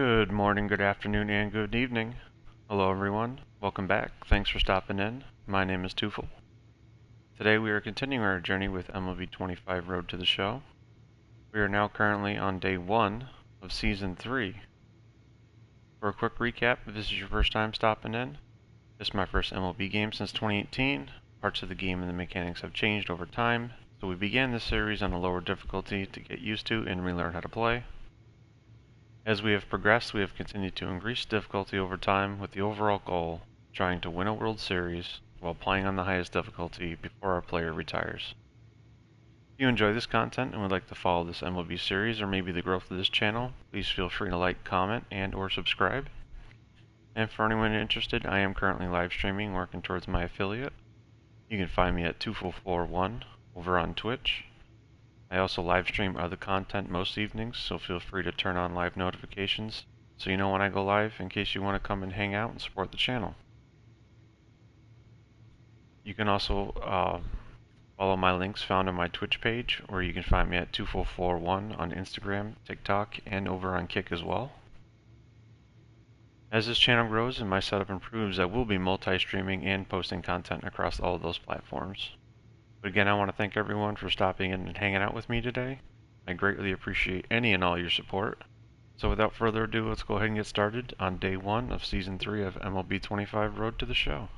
Good morning, good afternoon, and good evening. Hello everyone, welcome back. Thanks for stopping in. My name is Tufel. Today we are continuing our journey with MLB 25 Road to the Show. We are now currently on day 1 of Season 3. For a quick recap, if this is your first time stopping in, this is my first MLB game since 2018. Parts of the game and the mechanics have changed over time, so we began this series on a lower difficulty to get used to and relearn how to play. As we have progressed, we have continued to increase difficulty over time with the overall goal trying to win a World Series while playing on the highest difficulty before our player retires. If you enjoy this content and would like to follow this MLB series or maybe the growth of this channel, please feel free to like, comment, and or subscribe. And for anyone interested, I am currently live streaming working towards my affiliate. You can find me at Tufel41 over on Twitch. I also live stream other content most evenings, so feel free to turn on live notifications so you know when I go live in case you want to come and hang out and support the channel. You can also follow my links found on my Twitch page, or you can find me at Tufel41 on Instagram, TikTok, and over on Kick as well. As this channel grows and my setup improves, I will be multi-streaming and posting content across all of those platforms. But again, I want to thank everyone for stopping in and hanging out with me today. I greatly appreciate any and all your support. So without further ado, let's go ahead and get started on day 1 of Season 3 of MLB 25 Road to the Show.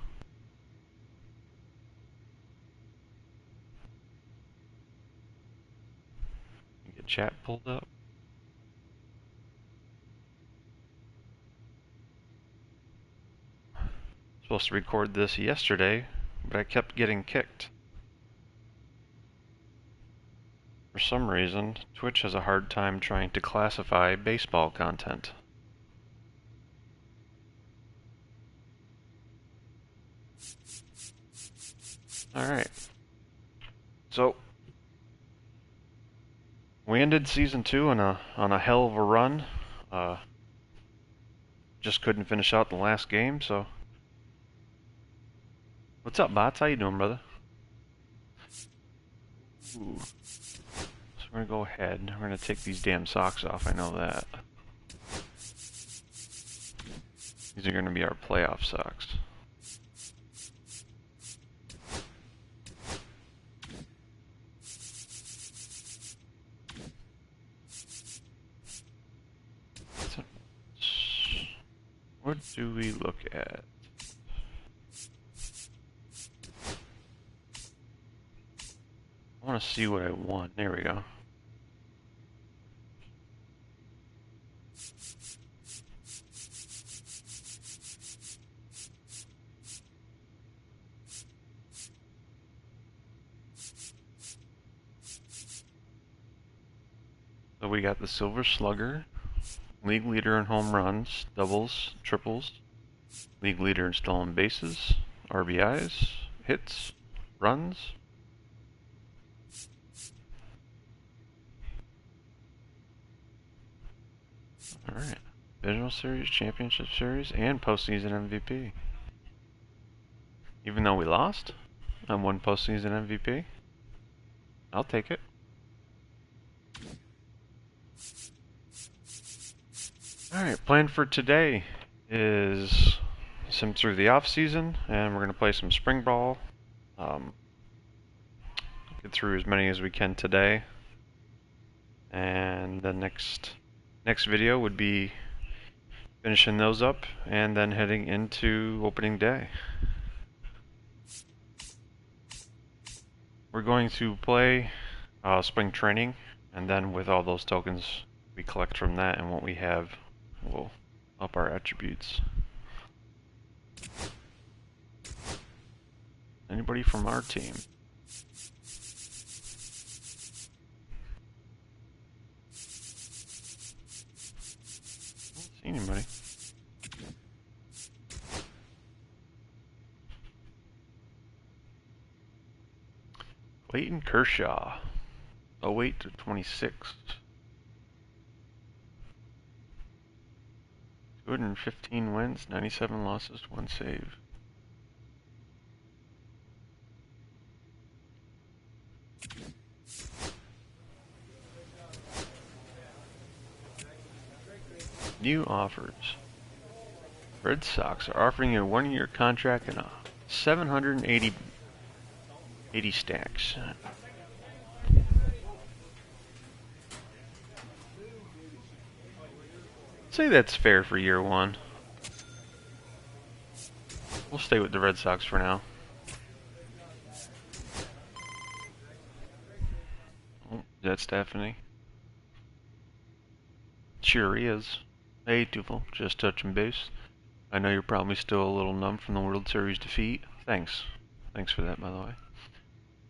Get chat pulled up. Supposed to record this yesterday, but I kept getting kicked. For some reason, Twitch has a hard time trying to classify baseball content. Alright. So, we ended Season 2 on a hell of a run. Just couldn't finish out the last game, so... What's up, Bots? How you doing, brother? Ooh. So we're gonna go ahead. We're gonna take these damn socks off, I know that. These are gonna be our playoff socks. So, what do we look at? I want to see what I want. There we go. So we got the Silver Slugger, league leader in home runs, doubles, triples, league leader in stolen bases, RBIs, hits, runs. Alright. Divisional Series, Championship Series, and Postseason MVP. Even though we lost, I won Postseason MVP. I'll take it. Alright, plan for today is sim through the off season, and we're going to play some spring ball. Get through as many as we can today. And the next video would be finishing those up and then heading into opening day. We're going to play spring training, and then with all those tokens we collect from that and what we have, we'll up our attributes. Anybody from our team? I don't see anybody. Clayton Kershaw, 08 to 26. 215 wins, 97 losses, 1 save. New offers. Red Sox are offering you a 1-year contract and a 780 stacks. Say that's fair for year 1. We'll stay with the Red Sox for now. Oh, that's Stephanie. Sure is. Hey, Tufel, just touching base. I know you're probably still a little numb from the World Series defeat. Thanks. Thanks for that, by the way.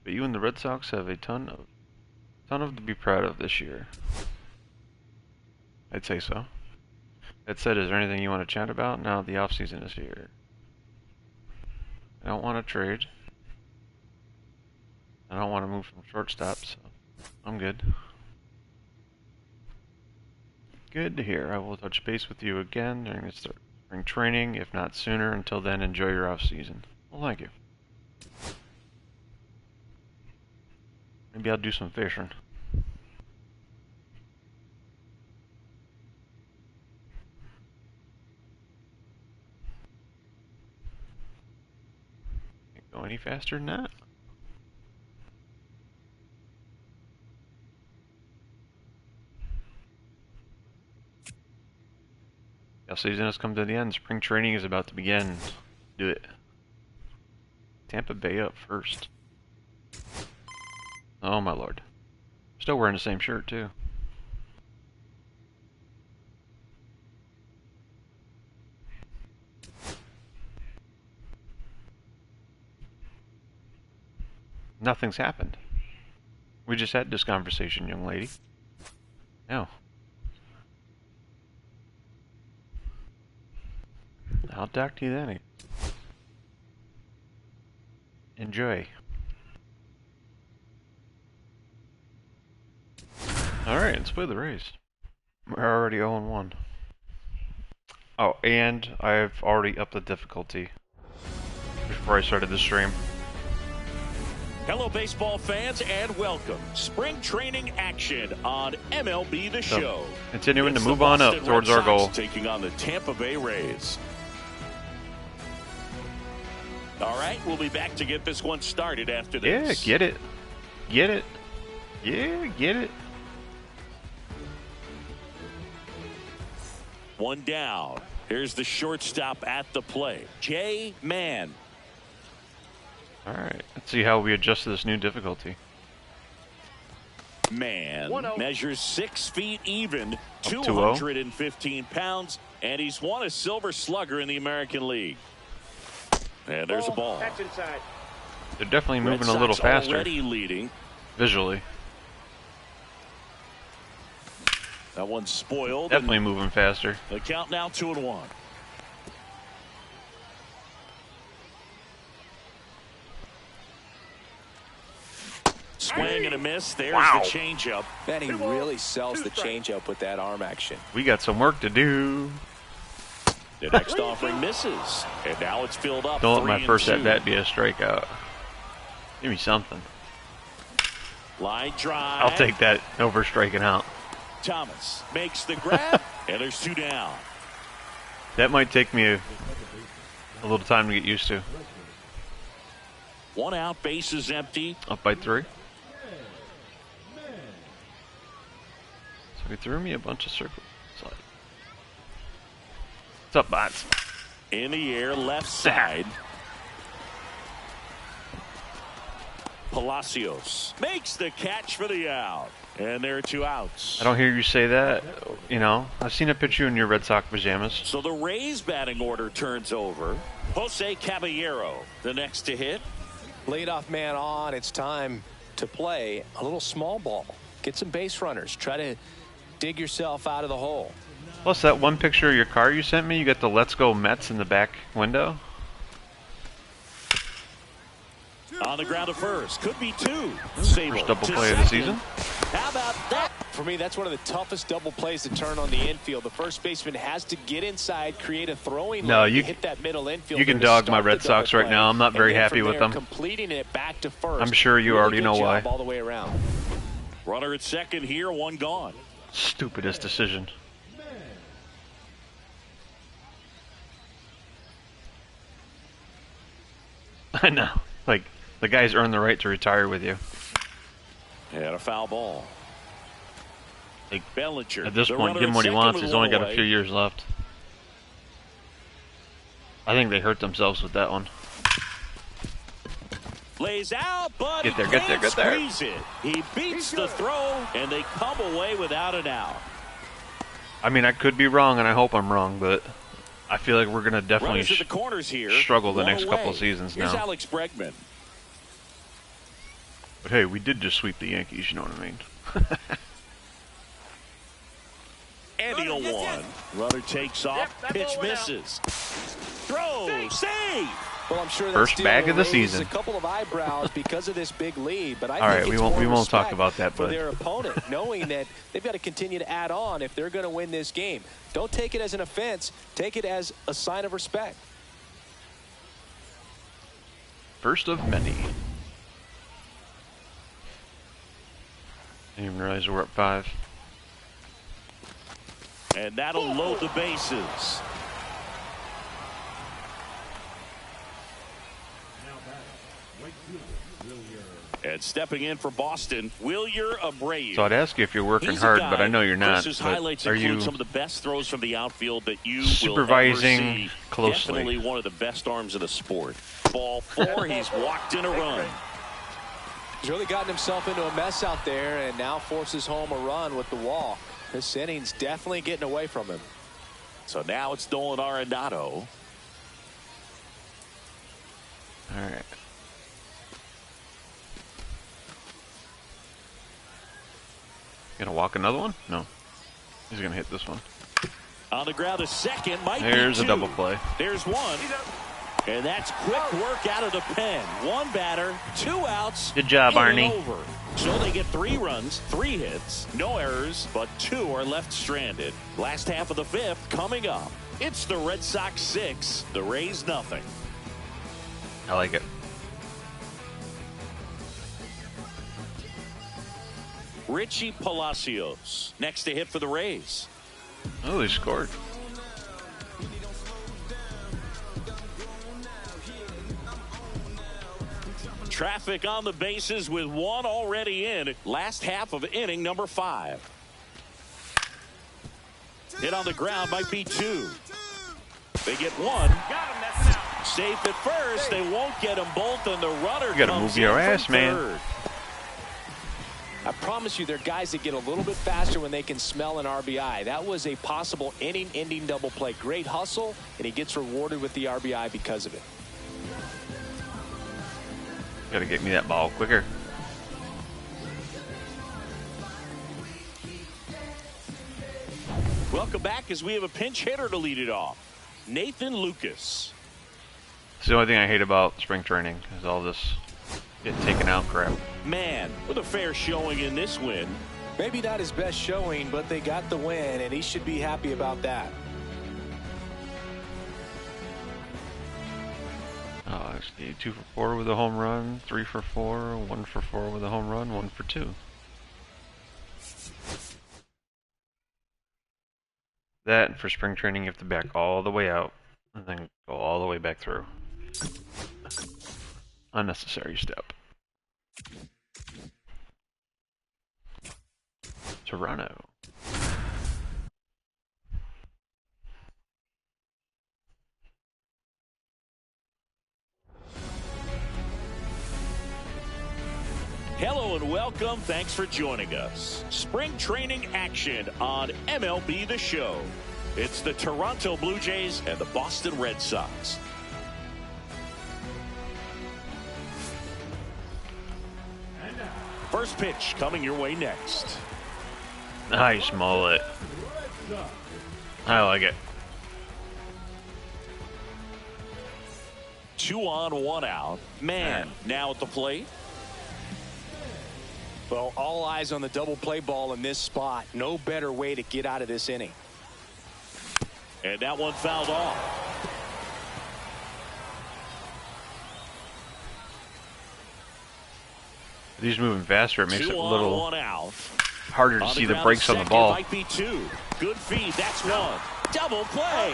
But you and the Red Sox have a ton of to be proud of this year. I'd say so. That said, is there anything you want to chat about now that the offseason is here? I don't want to trade. I don't want to move from shortstop, so I'm good. Good to hear. I will touch base with you again during the spring training, if not sooner. Until then, enjoy your off season. Well, thank you. Maybe I'll do some fishing. Can't go any faster than that. The season has come to the end. Spring training is about to begin. Do it. Tampa Bay up first. Oh my lord. Still wearing the same shirt too. Nothing's happened. We just had this conversation, young lady. No. I'll talk to you then. Enjoy. Alright, let's play the race. We're already 0-1. Oh, and I've already upped the difficulty before I started the stream. Hello, baseball fans, and welcome. Spring training action on MLB The Show. Continuing to move on up towards our goal. Taking on the Tampa Bay Rays. All right, we'll be back to get this one started after this. Yeah, get it. Get it. Yeah, get it. One down. Here's the shortstop at the plate, Jay Mann. Alright, let's see how we adjust to this new difficulty. Mann measures 6 feet even, 2-0. 215 pounds, and he's won a Silver Slugger in the American League. And there's a ball. They're definitely moving a little faster. Already leading. Visually. That one's spoiled. Definitely moving faster. The count now 2-1. Swing and a miss. There's the changeup. Man, he really sells the changeup with that arm action. We got some work to do. The next offering misses, and now it's filled up. Don't let my first at bat be a strikeout. Give me something. Line drive. I'll take that over striking out. Thomas makes the grab, and there's 2 down. That might take me a little time to get used to. 1 out, base is empty. Up by 3. So he threw me a bunch of circles. What's up, bots? In the air, left side. Palacios makes the catch for the out. And there are 2 outs. I don't hear you say that. You know, I've seen a picture in your Red Sox pajamas. So the Rays batting order turns over. Jose Caballero, the next to hit. Leadoff man on. It's time to play a little small ball. Get some base runners. Try to dig yourself out of the hole. Plus, that one picture of your car you sent me, you got the Let's Go Mets in the back window. On the ground to first. Could be 2. Sable First double to play of the season. How about that? For me, that's one of the toughest double plays to turn on the infield. The first baseman has to get inside, create a throwing lane to hit that middle infield. You can dog my Red Sox right now. I'm not very happy with them. Completing it back to first. I'm sure you already know why. All the way around. Runner at second here, 1 gone. Stupidest decision. I know. Like, the guy's earned the right to retire with you. And a foul ball. Like, Bellinger. at this point, give him what he wants. He's only got a few years left. I think they hurt themselves with that one. Lays out, but get there, he get there, can't get there. squeeze it. He beats the throw, and they come away without an out. I mean, I could be wrong, and I hope I'm wrong, but I feel like we're going to definitely Runners at the corners here. struggle the One next away. couple seasons Here's now. Alex Bregman. But hey, we did just sweep the Yankees, you know what I mean? And he'll one. Runner takes off. Pitch misses. Throw. Save. Well, I'm sure that First steal bag of the raises season. a couple of eyebrows because of this big lead, but I All think right, we it's won't more talk respect about that, for bud. their opponent, knowing that they've got to continue to add on if they're going to win this game. Don't take it as an offense. Take it as a sign of respect. First of many. Didn't even realize we're up 5. And that'll load the bases. And stepping in for Boston, Wilyer Abreu. So I'd ask you if you're working He's a hard, guy, but I know you're not. Chris's But highlights are include you some of the best throws from the outfield that you supervising will ever see. closely? Definitely one of the best arms of the sport. Ball 4, he's walked in a run. He's really gotten himself into a mess out there and now forces home a run with the walk. This inning's definitely getting away from him. So now it's Nolan Arenado. All right. Gonna walk another one? No. He's gonna hit this one. On the ground, a second might There's be a two. double play. There's one. And that's quick work out of the pen. One batter, 2 outs. Good job, in and Arnie. Over. So they get 3 runs, 3 hits, no errors, but 2 are left stranded. Last half of the 5th coming up. It's the Red Sox 6, the Rays nothing. I like it. Richie Palacios next to hit for the Rays. Oh, they scored. Traffic on the bases with 1 already in. Last half of inning number 5. Hit on the ground might be 2. They get 1. Safe at first. They won't get them both, and the runner You gotta comes move your in ass, from man. third. I promise you, they're guys that get a little bit faster when they can smell an RBI. That was a possible inning-ending double play. Great hustle, and he gets rewarded with the RBI because of it. Gotta get me that ball quicker. Welcome back as we have a pinch hitter to lead it off. Nathan Lucas. It's the only thing I hate about spring training is all this get taken out crap. Man, with a fair showing in this win. Maybe not his best showing, but they got the win, and he should be happy about that. Oh, actually, 2 for 4 with a home run, 3 for 4, 1 for 4 with a home run, 1 for 2. That, and for spring training, you have to back all the way out and then go all the way back through. Unnecessary step. Toronto. Hello and welcome. Thanks for joining us. Spring training action on MLB The Show. It's the Toronto Blue Jays and the Boston Red Sox. First pitch coming your way next. Nice mullet. I like it. 2 on, 1 out. Man now at the plate. Well, all eyes on the double play ball in this spot. No better way to get out of this inning. And that one fouled off. These moving faster, it makes 2 it a on, little 1 out. harder to see the ground, brakes on the second, ball. Might be 2. Good feed. That's 1. Double play.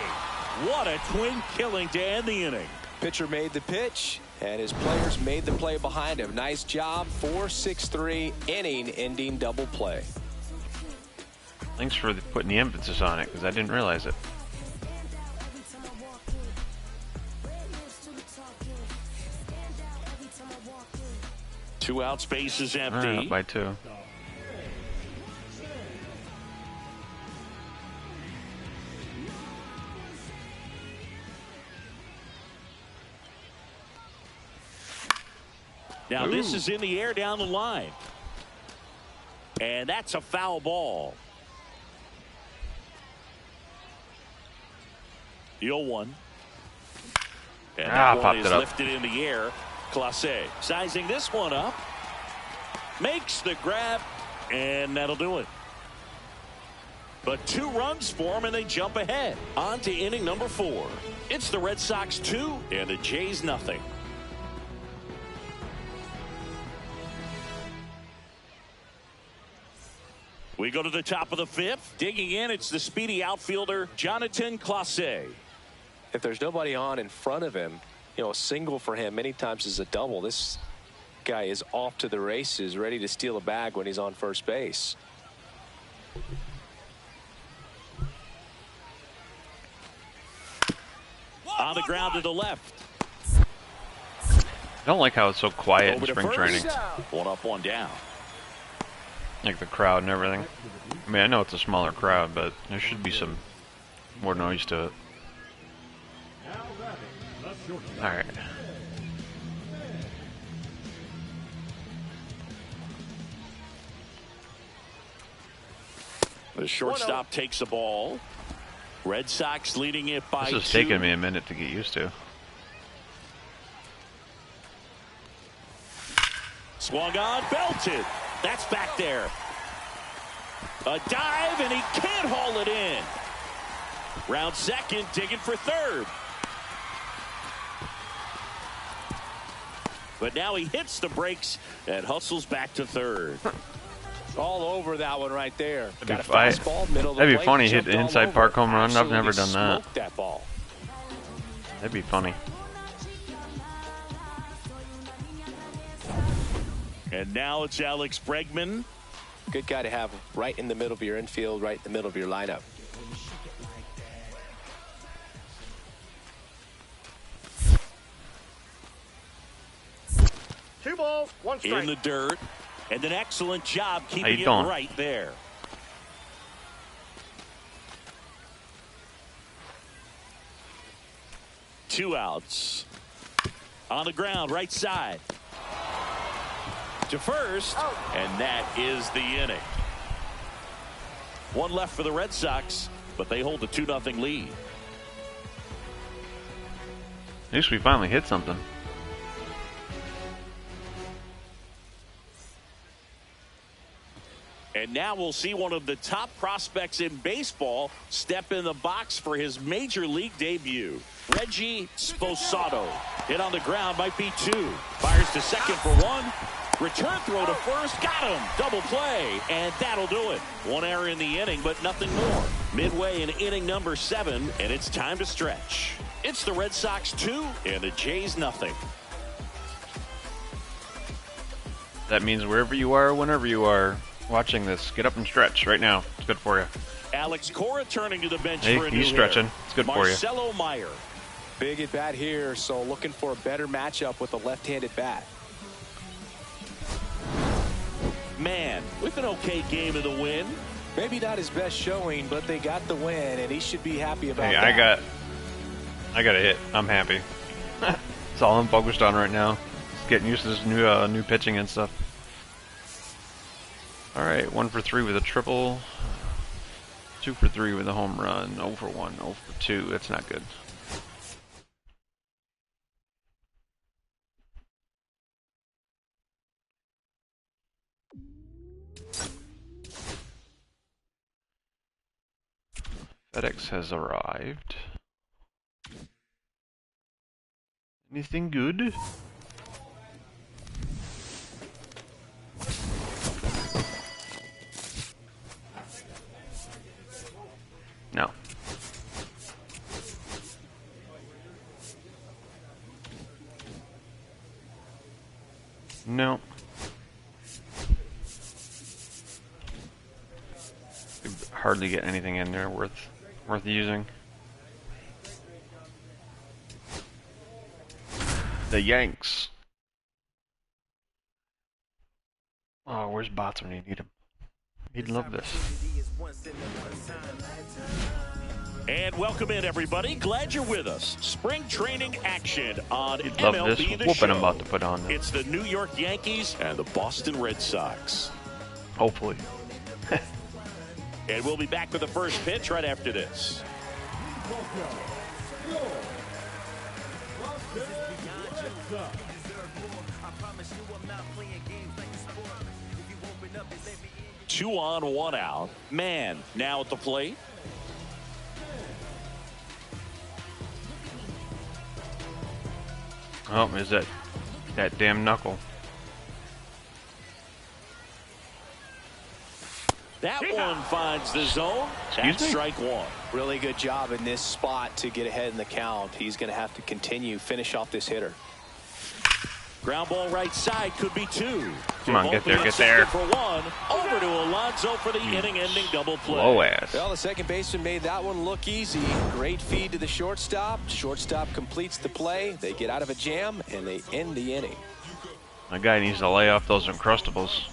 What a twin killing to end the inning. Pitcher made the pitch, And his players made the play behind him. Nice job. 4-6-3 inning-ending double play. Thanks for putting the emphasis on it, because I didn't realize it. Two out, space is empty. Up by 2. Now this is in the air down the line. And that's a foul ball. The 0-1. And that one is lifted in the air. Clase sizing this one up. Makes the grab. And that'll do it. But 2 runs for them and they jump ahead. On to inning number 4. It's the Red Sox 2 and the Jays nothing. We go to the top of the 5th. Digging in, it's the speedy outfielder, Jonathan Clase. If there's nobody on in front of him, you know, a single for him many times is a double. This guy is off to the races, ready to steal a bag when he's on first base. On the ground to the left. I don't like how it's so quiet Over in spring training. 1 up, 1 down. Like the crowd and everything. I mean, I know it's a smaller crowd, but there should be some more noise to it. Alright. The shortstop takes the ball. Red Sox leading it by 2. This is taking me a minute to get used to. Swung on, belted. That's back there. A dive, and he can't haul it in. Round second, digging for third. But now he hits the brakes and hustles back to third. All over that one right there. Got a fastball, middle of the plate. That'd be funny, hit the inside park home run. I've never done that. That ball. That'd be funny. And now it's Alex Bregman. Good guy to have right in the middle of your infield, right in the middle of your lineup. Two balls, 1 strike. In the dirt. And an excellent job keeping it right there. Two outs. On the ground, right side. To first, and that is the inning. 1 left for the Red Sox, but they hold a 2-0 lead. At least we finally hit something. And now we'll see one of the top prospects in baseball step in the box for his major league debut. Reggie Sposado. Hit on the ground, might be 2. Fires to second for 1. Return throw to first, got him. Double play, and that'll do it. 1 error in the inning, but nothing more. Midway in inning number 7, and it's time to stretch. It's the Red Sox 2 and the Jays nothing. That means wherever you are, whenever you are watching this, get up and stretch right now. It's good for you. Alex Cora turning to the bench for a new he's stretching. hitter. It's good for you. Marcelo Meyer. Big at bat here, so looking for a better matchup with a left-handed bat. Man, with an okay game of the win. Maybe not his best showing, but they got the win, and he should be happy about Hey, that. I got a hit. I'm happy. That's all I'm focused on right now. Getting used to this new pitching and stuff. All right, 1 for 3 with a triple. 2 for 3 with a home run. 0 for 1, 0 for 2. That's not good. FedEx has arrived. Anything good? No. No. Could hardly get anything in there worth using. The Yanks. Oh, where's Bots when you need him? He'd love this. And welcome in, everybody. Glad you're with us. Spring training action on He'd love MLB this The whooping Show. I'm about to put on there. It's the New York Yankees and the Boston Red Sox. Hopefully. And we'll be back with the first pitch right after this. Two on, one out. Man now at the plate. Oh, is that damn knuckle? That one finds the zone. That's strike one. Really good job in this spot to get ahead in the count. He's going to have to finish off this hitter. Ground ball right side, could be two. Come on, get there, get there. For one, over to Alonso for the inning-ending double play. Low ass. Well, the second baseman made that one look easy. Great feed to the shortstop. Shortstop completes the play. They get out of a jam, and they end the inning. My guy needs to lay off those Uncrustables.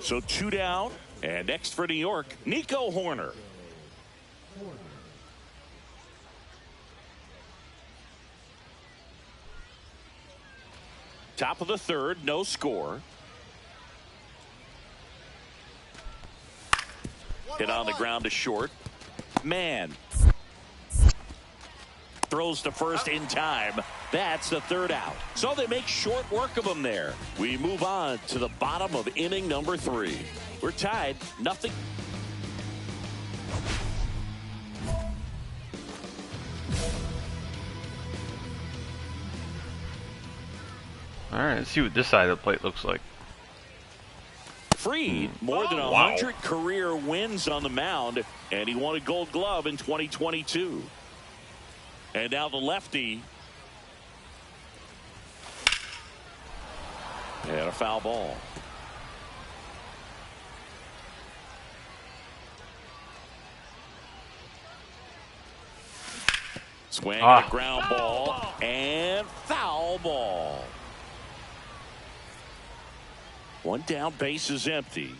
So two down, and next for New York, Nico Hoerner. Top of the third, no score. Hit on the ground to short. Man. Throws to first in time. That's the third out. So they make short work of him there. We move on to the bottom of inning number 3. We're tied, nothing. Alright, let's see what this side of the plate looks like. Fried, more than 100 career wins on the mound, and he won a Gold Glove in 2022. And now the lefty. And a foul ball. Swing and a ground ball and foul ball. One down, base is empty.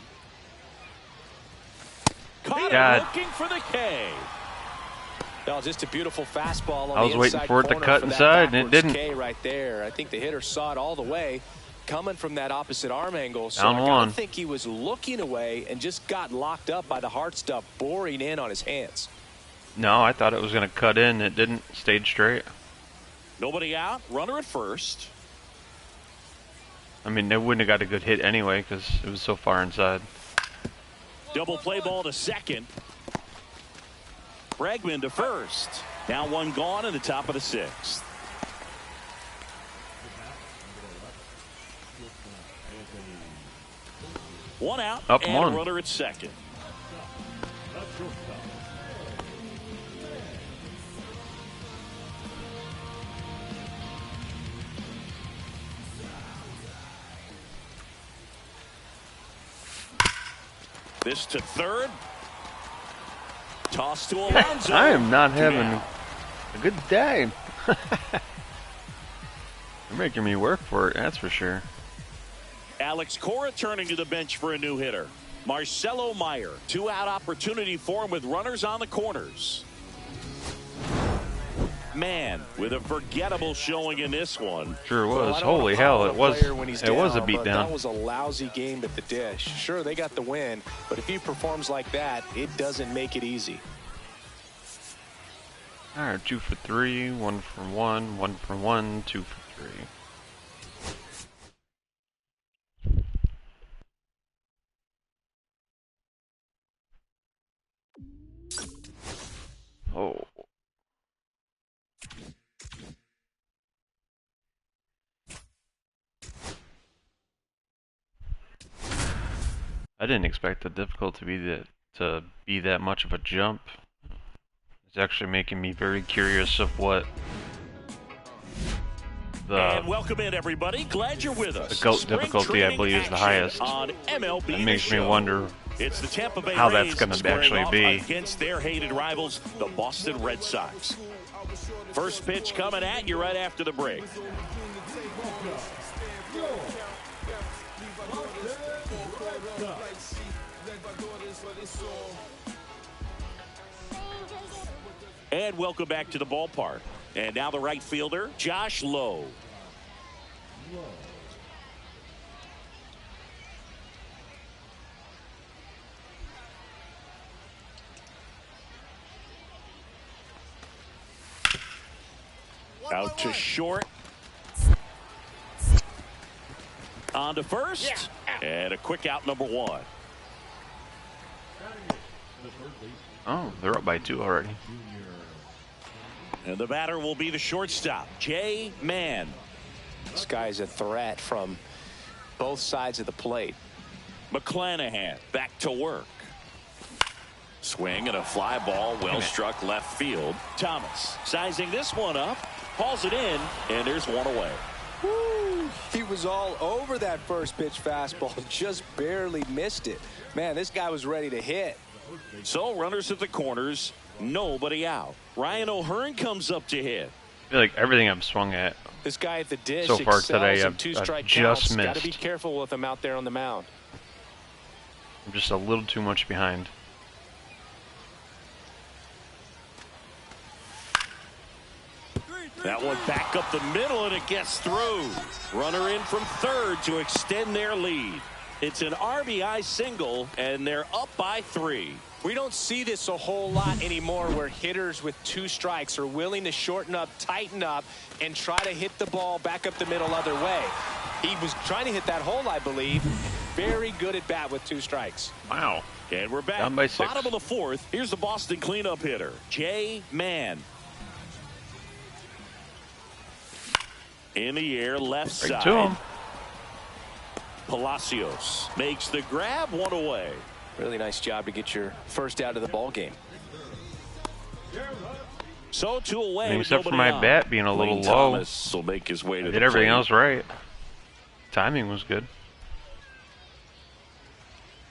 Caught him looking for the K. Well, just a beautiful fastball on I was the waiting inside for it to corner cut for that inside, and it backwards didn't. K right there. I think the hitter saw it all the way coming from that opposite arm angle. So Down I one. think he was looking away and just got locked up by the hard stuff boring in on his hands. No, I thought it was going to cut in. It didn't. Stayed straight. Nobody out. Runner at first. I mean, they wouldn't have got a good hit anyway because it was so far inside. Double play ball to second. Bregman to first. Now one gone in the top of the 6th. One out Up and one. a runner at second. This to third. Toss to Alonso. I am not having a good day. They're making me work for it, that's for sure. Alex Cora turning to the bench for a new hitter. Marcelo Meyer. 2-out opportunity for him with runners on the corners. Man, with a forgettable showing in this one. Sure was. Well, I don't Holy wanna hell, pile it on a was. player when he's It was a down, but beatdown. That was a lousy game at the dish. Sure, they got the win, but if he performs like that, it doesn't make it easy. All right, 2 for 3, 1 for 1, 1 for 1, 2 for 3. Oh. I didn't expect the difficulty to be that much of a jump. It's actually making me very curious of what And welcome in, everybody. Glad you're with us. the GOAT difficulty, I believe, is the highest. On MLB That makes me wonder it's the Tampa Bay how Rays that's going to squaring actually off be against their hated rivals, the Boston Red Sox. First pitch coming at you right after the break. And welcome back to the ballpark. And now the right fielder, Josh Lowe. Out to short. On to first. And a quick out, number one. Oh, they're up by 2 already. And the batter will be the shortstop, Jay Mann. This guy's a threat from both sides of the plate. McClanahan back to work. Swing and a fly ball, well struck left field. Thomas sizing this one up, hauls it in, and there's one away. Woo, he was all over that first pitch fastball, just barely missed it. Man, this guy was ready to hit. So runners at the corners, nobody out. Ryan O'Hearn comes up to hit. I feel like everything I've swung at This guy at the dish so far today, I've just Got to missed. be careful with him out there on the mound. I'm just a little too much behind. That one back up the middle, and it gets through. Runner in from third to extend their lead. It's an RBI single, and they're up by 3. We don't see this a whole lot anymore where hitters with 2 strikes are willing to shorten up, tighten up, and try to hit the ball back up the middle other way. He was trying to hit that hole, I believe. Very good at bat with 2 strikes. Wow. And we're back. Down by 6. Bottom of the 4th. Here's the Boston cleanup hitter, Jay Mann. In the air, left Right side. to him. Palacios makes the grab, 1 away. Really nice job to get your first out of the ball game. So 2 away. I mean, with except for nobody my on. bat being a little Lane low. Thomas will make his way to I the did everything plate. else right. Timing was good.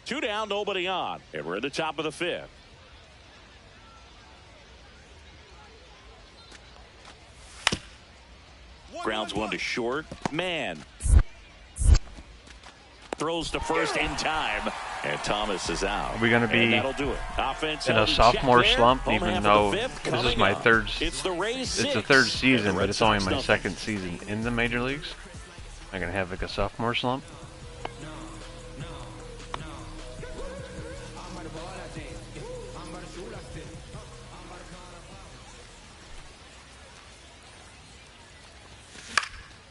2 down, nobody on. And we're at the top of the 5th. Grounds 1 to short. Mann throws to first in time, and Thomas is out. Are we going to And be that'll do it. Offense in a held in sophomore check there. slump, Home even half though of the 5th this is coming my up. third? It's the Rays It's the 6, 3rd and season, the but Red it's only Sox my nothing. 2nd season in the major leagues. Am I going to have like a sophomore slump?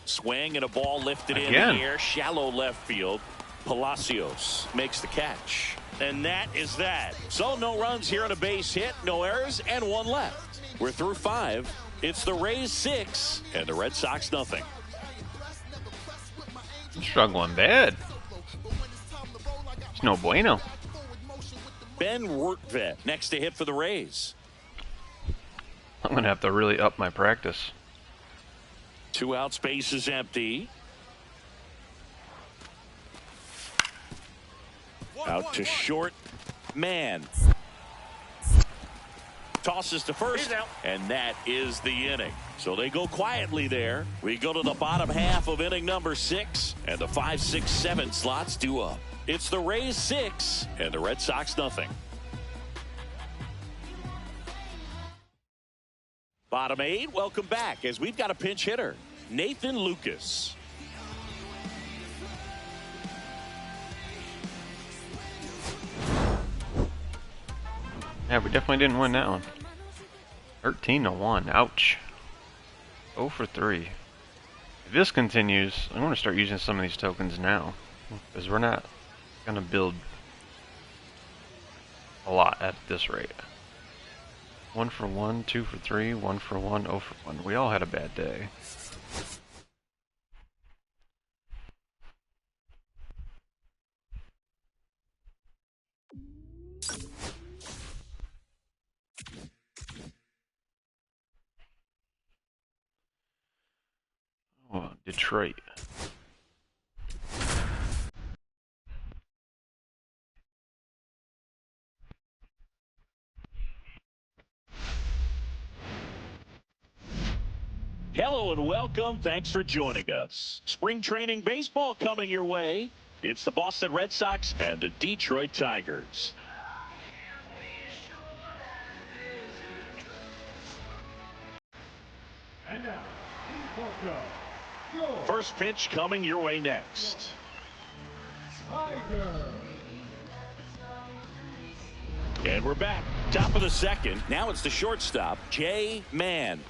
Swing and a ball lifted in Again. the air, shallow left field. Palacios makes the catch. And that is that. So no runs here on a base hit, no errors, and 1 left. We're through 5. It's the Rays 6 and the Red Sox nothing. Struggling bad. It's no bueno. Ben Rortvedt next to hit for the Rays. I'm going to have to really up my practice. 2 out, space is empty. Out to short. Mann tosses to first, and that is the inning. So they go quietly there. We go to the bottom half of inning number 6, and the 5, 6, 7 slots due up. It's the Rays 6 and the Red Sox nothing. Bottom 8, welcome back as we've got a pinch hitter, Nathan Lucas. Yeah, we definitely didn't win that one. 13-1. Ouch. 0 for 3. If this continues, I'm going to start using some of these tokens now. Because we're not going to build a lot at this rate. 1 for 1, 2 for 3, 1 for 1, 0 for 1. We all had a bad day. Detroit. Hello and welcome. Thanks for joining us. Spring training baseball coming your way. It's the Boston Red Sox and the Detroit Tigers. And now, first pitch coming your way next. And we're back. Top of the second. Now it's the shortstop, Jay Mann.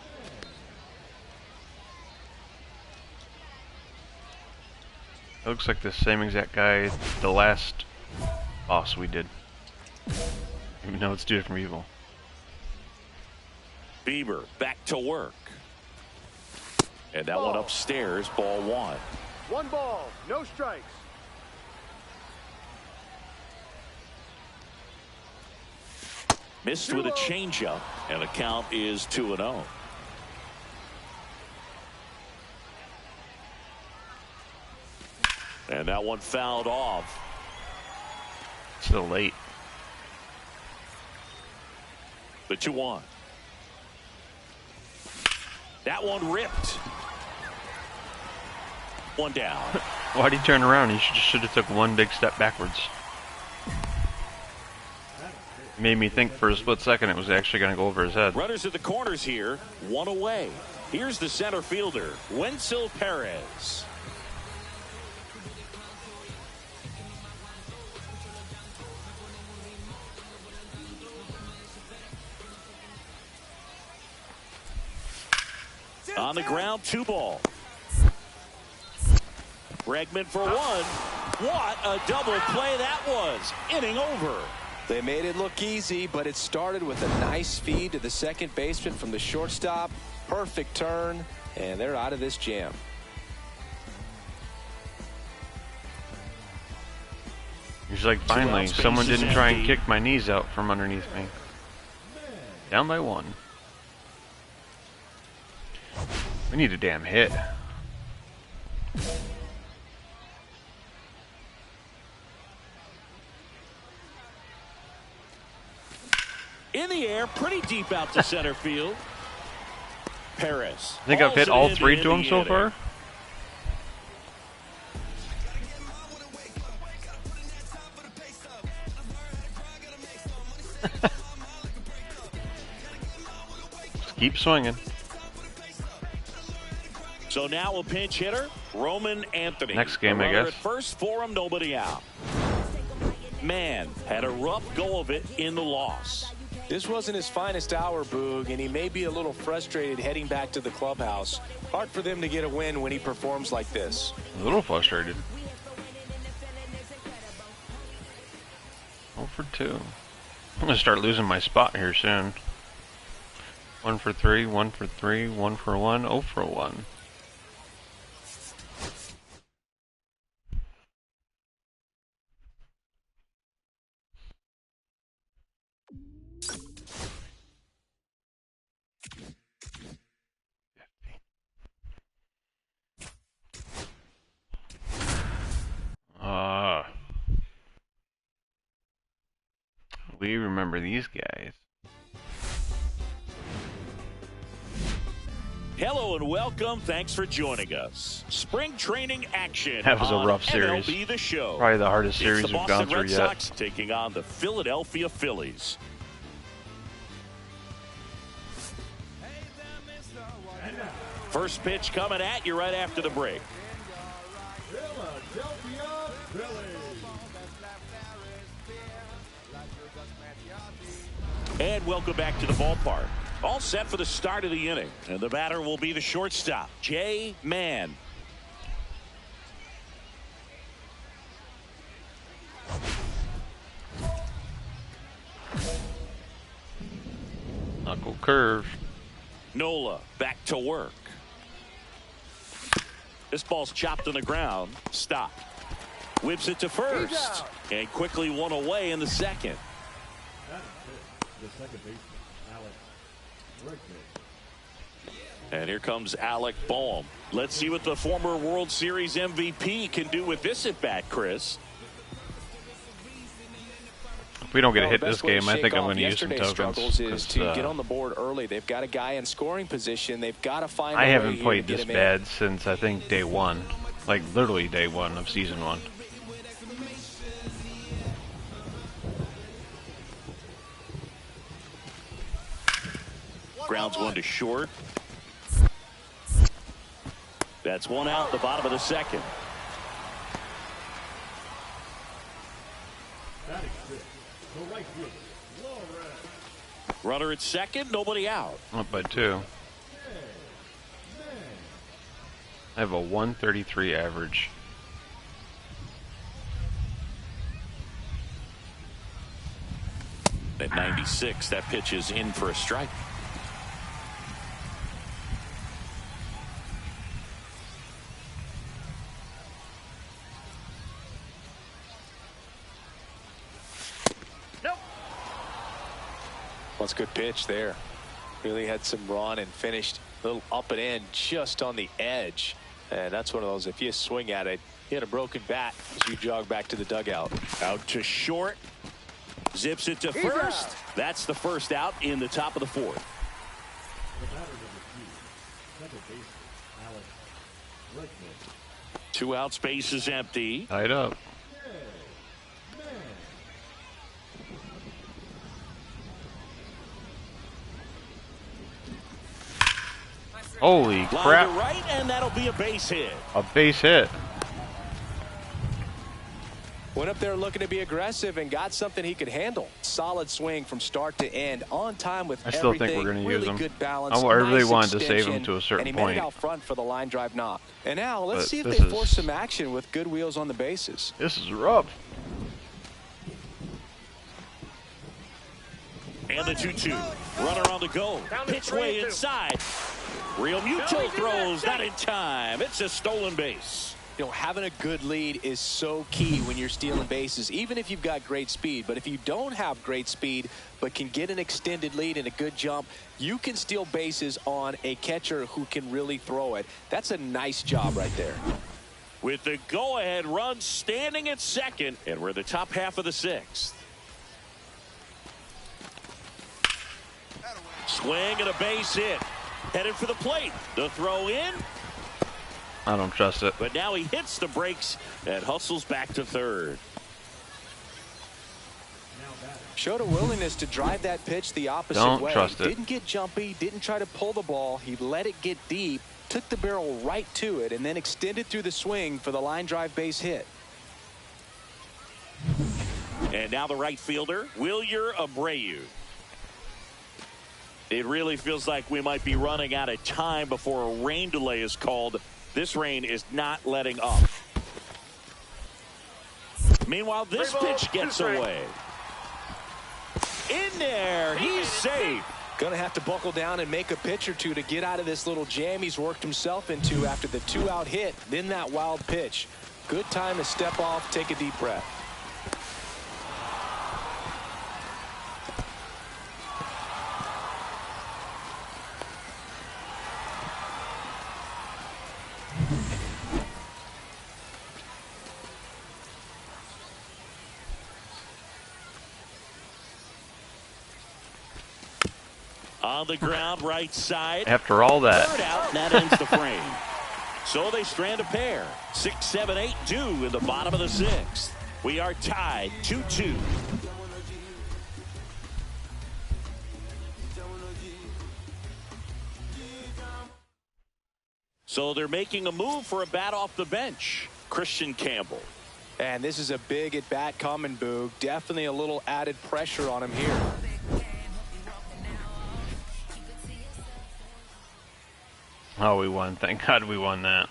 It looks like the same exact guy the last boss we did. Even though it's two different people. Bieber back to work. And that one upstairs, ball one. 1 ball, no strikes. Missed with a changeup, and the count is 2-0. And that one fouled off. Still late. The 2-1. That one ripped. One down. Why'd he turn around? He should have took one big step backwards. Made me think for a split second it was actually going to go over his head. Runners at the corners here, one away. Here's the center fielder, Wenceel Perez. On the ground, 2 ball. Bregman for one. What a double play that was. Inning over. They made it look easy, but it started with a nice feed to the second baseman from the shortstop. Perfect turn, and they're out of this jam. He's like, finally, someone didn't try and kick my knees out from underneath me. Down by 1. We need a damn hit. In the air, pretty deep out to center field. Perez. I think I've hit all 3 to him so far. Just keep swinging. So now a pinch hitter, Roman Anthony. Next game, I guess. At first for him, nobody out. Mann had a rough go of it in the loss. This wasn't his finest hour, Boog, and he may be a little frustrated heading back to the clubhouse. Hard for them to get a win when he performs like this. A little frustrated. 0 for 2. I'm going to start losing my spot here soon. 1 for 3, 1 for 3, 1 for 1, 0 for 1. We remember these guys. Hello and welcome. Thanks for joining us. Spring training action. That was a rough series. MLB The Show. Probably the hardest series It's the we've gone Boston through Red yet. Sox taking on the Philadelphia Phillies. First pitch coming at you right after the break. And welcome back to the ballpark. All set for the start of the inning. And the batter will be the shortstop, Jay Mann. Knuckle curve. Nola back to work. This ball's chopped on the ground. Stop. Whips it to first. And quickly one away in the second. The second baseman, Alex Bregman. And here comes Alec Bohm. Let's see what the former World Series MVP can do with this at bat, Chris. If we don't get a hit this game, I think I'm going to use some tokens. Struggles is to get on the board early. They've got a guy in scoring position. They've got to find. I haven't played this bad since I think day one, like literally day one of season 1. Grounds one to short. That's one out, the bottom of the second. Runner at second, nobody out. Up by 2. I have a 133 average. At 96, that pitch is in for a strike. That's a good pitch there. Really had some run and finished a little up and in just on the edge. And that's one of those, if you swing at it, you hit a broken bat as you jog back to the dugout. Out to short. Zips it to first. That's the first out in the top of the 4th. 2 outs, base is empty. Tied up. Holy crap. Line to right, and that'll be a base hit. A base hit. Went up there looking to be aggressive and got something he could handle. Solid swing from start to end, on time with I still everything. think we're going to really use him. Good balance. I really nice wanted to save extension, him to a certain and he point. made it out front for the line drive knock. And now let's But see if this they is- force some action with good wheels on the bases. This is rough. And the 2-2. Runner on the go. Pitch way inside. Real Muto throws not in time. It's a stolen base. You know, having a good lead is so key when you're stealing bases, even if you've got great speed. But if you don't have great speed but can get an extended lead and a good jump, you can steal bases on a catcher who can really throw it. That's a nice job right there. With the go-ahead run standing at second, and we're the top half of the 6th. Swing and a base hit. Headed for the plate. The throw in. I don't trust it. But now he hits the brakes and hustles back to third. Showed a willingness to drive that pitch the opposite Don't way. trust it. Didn't get jumpy, didn't try to pull the ball. He let it get deep, took the barrel right to it, and then extended through the swing for the line drive base hit. And now the right fielder, Wilyer Abreu. It really feels like we might be running out of time before a rain delay is called. This rain is not letting up. Meanwhile, this pitch gets away. In there, he's safe. Going to have to buckle down and make a pitch or two to get out of this little jam he's worked himself into after the 2-out hit, then that wild pitch. Good time to step off, take a deep breath. On the ground, right side. After all that. Third out, and that ends the frame. So they strand a pair. 6, 7, 8 due in the bottom of the 6th. We are tied 2-2. So they're making a move for a bat off the bench. Christian Campbell. And this is a big at bat coming, Boog. Definitely a little added pressure on him here. Oh, we won. Thank God we won that.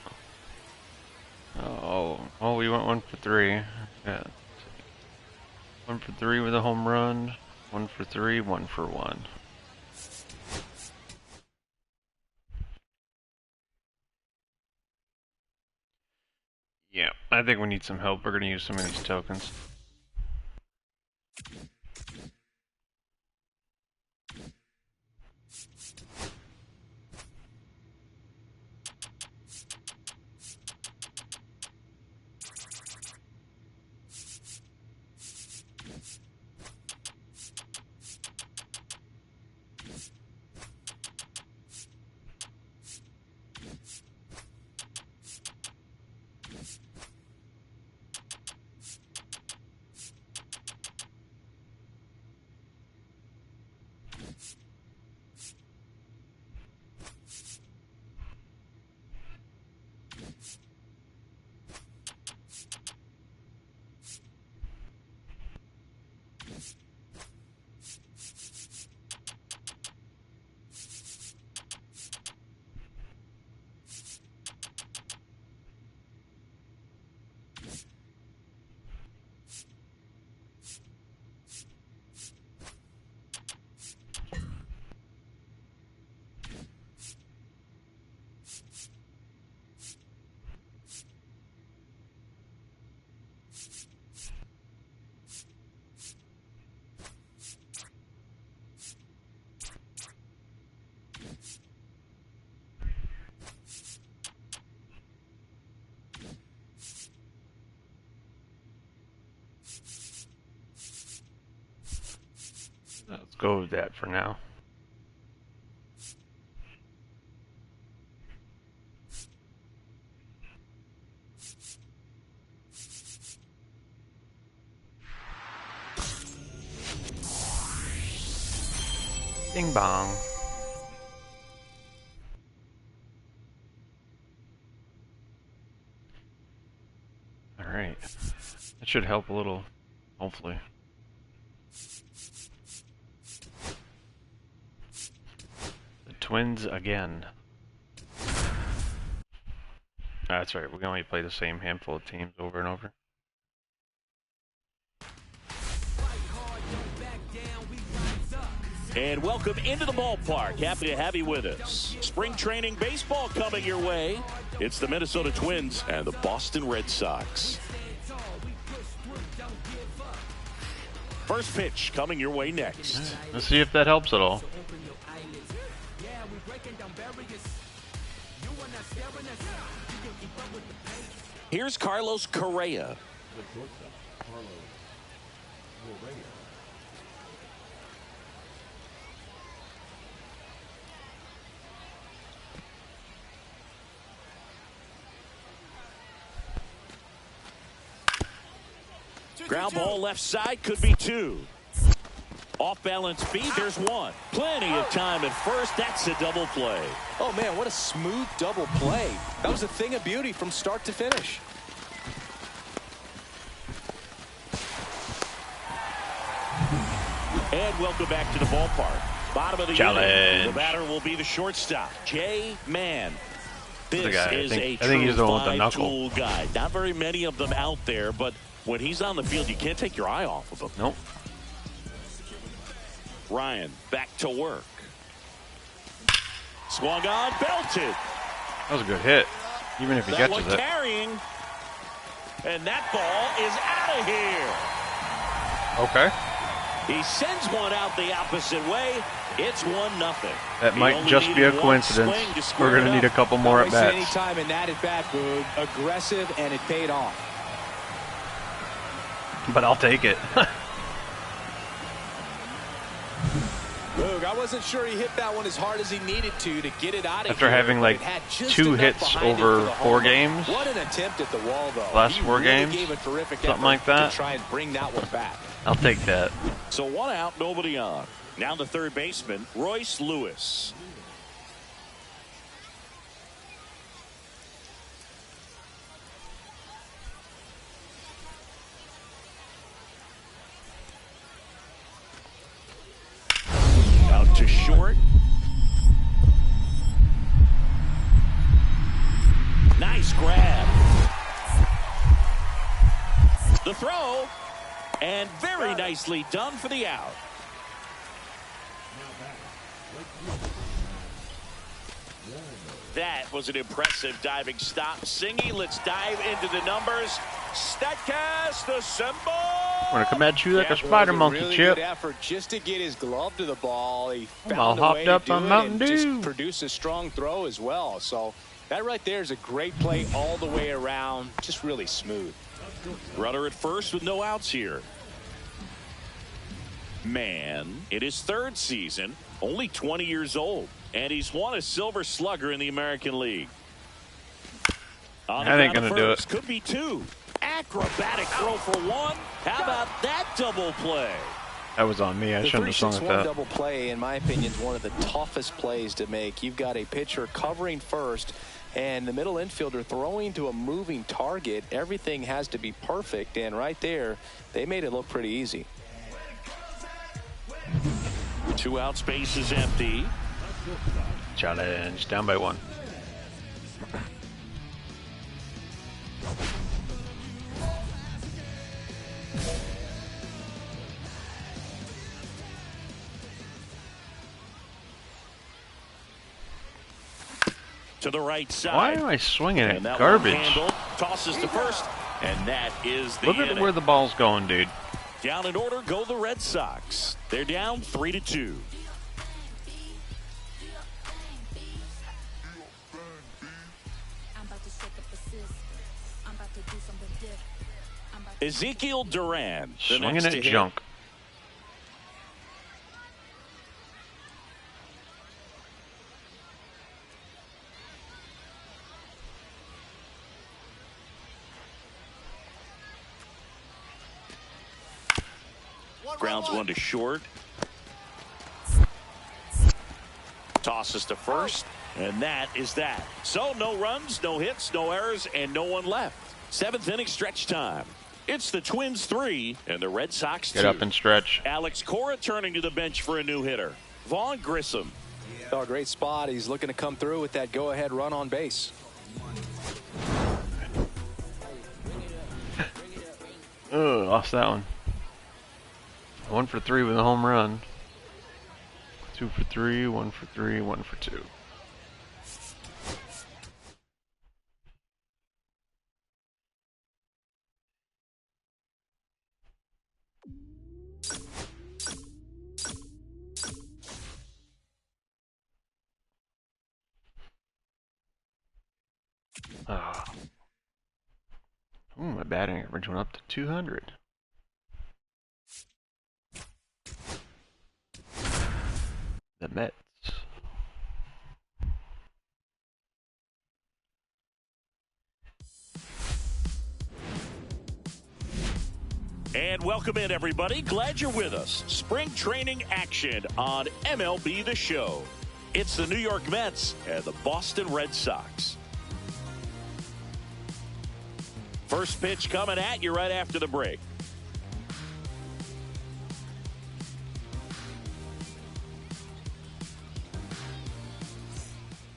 Oh, we went 1 for 3. Yeah. 1 for 3 with a home run. 1 for 3, 1 for 1. Yeah, I think we need some help. We're going to use some of these tokens. go with that for now. Ding bong. Alright. That should help a little, hopefully. The Twins again. That's right, we can only play the same handful of teams over and over. And welcome into the ballpark. Happy to have you with us. Spring training baseball coming your way. It's the Minnesota Twins and the Boston Red Sox. First pitch coming your way next. Let's see if that helps at all. Here's Carlos Correa. Ground ball left side, could be two. Off balance feed, there's one. Plenty of time at first. That's a double play. Oh man, what a smooth double play. That was a thing of beauty from start to finish. And welcome back to the ballpark. Bottom of the Challenge. inning. The batter will be the shortstop, Jay Mann. This guy, is I think he's the one with the knuckle. tool guy. Not very many of them out there, but when he's on the field, you can't take your eye off of him. Nope. Ryan back to work. Swung on, belted. That was a good hit, even if he That catches one it. carrying. And that ball is out of here. Okay. He sends one out the opposite way. It's 1-0. That He might only just be a needed one coincidence. swing to square We're it going to need a up. couple more at Any bats. time in that at bat, Boog. Aggressive, and it paid off. But I'll take it. Boog, I wasn't sure he hit that one as hard as he needed to get it out of After here, having but like it had just 2 enough hits behind it over for the 4 home run. games. What an attempt at the wall, though. Last He 4 really games, gave a terrific something effort like that. to try and bring that one back. I'll take that. So 1 out, nobody on. Now the third baseman, Royce Lewis. Out to short. Nice grab. The throw. And very nicely done for the out. That was an impressive diving stop. Singy, let's dive into the numbers. Statcast assemble. I'm going to come at you like a Yeah, spider Boog, monkey, really Chip. good effort just to get his glove to the ball. He I'm all found a way hopped to up do on it Mountain and Dew. just produce a strong throw as well. So that right there is a great play all the way around. Just really smooth. Runner at first with no outs here. Man, in his 3rd season, only 20 years old, and he's won a Silver Slugger in the American League. On the That ain't ground at gonna do first, it. Could be 2. Acrobatic throw for 1. How about that double play? That was on me. I The shouldn't have swung at 3-6-1 that. double play, in my opinion, is one of the toughest plays to make. You've got a pitcher covering first, and the middle infielder throwing to a moving target. Everything has to be perfect, and right there, they made it look pretty easy. 2 out, space is empty. Challenge. Down by 1. To the right side. Why am I swinging And at that garbage? one handle tosses to first, and that is the Look at inning. where the ball's going, dude. Down in order go the Red Sox. They're down 3-2. Ezekiel Duran, the Swinging next at to hit. junk. Grounds one to short. Tosses to first. And that is that. So no runs, no hits, no errors, and no one left. 7th inning stretch time. It's the Twins 3 and the Red Sox 2. Get up and stretch. Alex Cora turning to the bench for a new hitter. Vaughn Grissom. Oh, great spot. He's looking to come through with that go-ahead run on base. Oh, lost that one. 1 for 3 with a home run. 2 for 3, 1 for 3, 1 for 2. Oh. Ooh, my batting average went up to 200. The Mets. And welcome in, everybody. Glad you're with us. Spring training action on MLB The Show. It's the New York Mets and the Boston Red Sox. First pitch coming at you right after the break.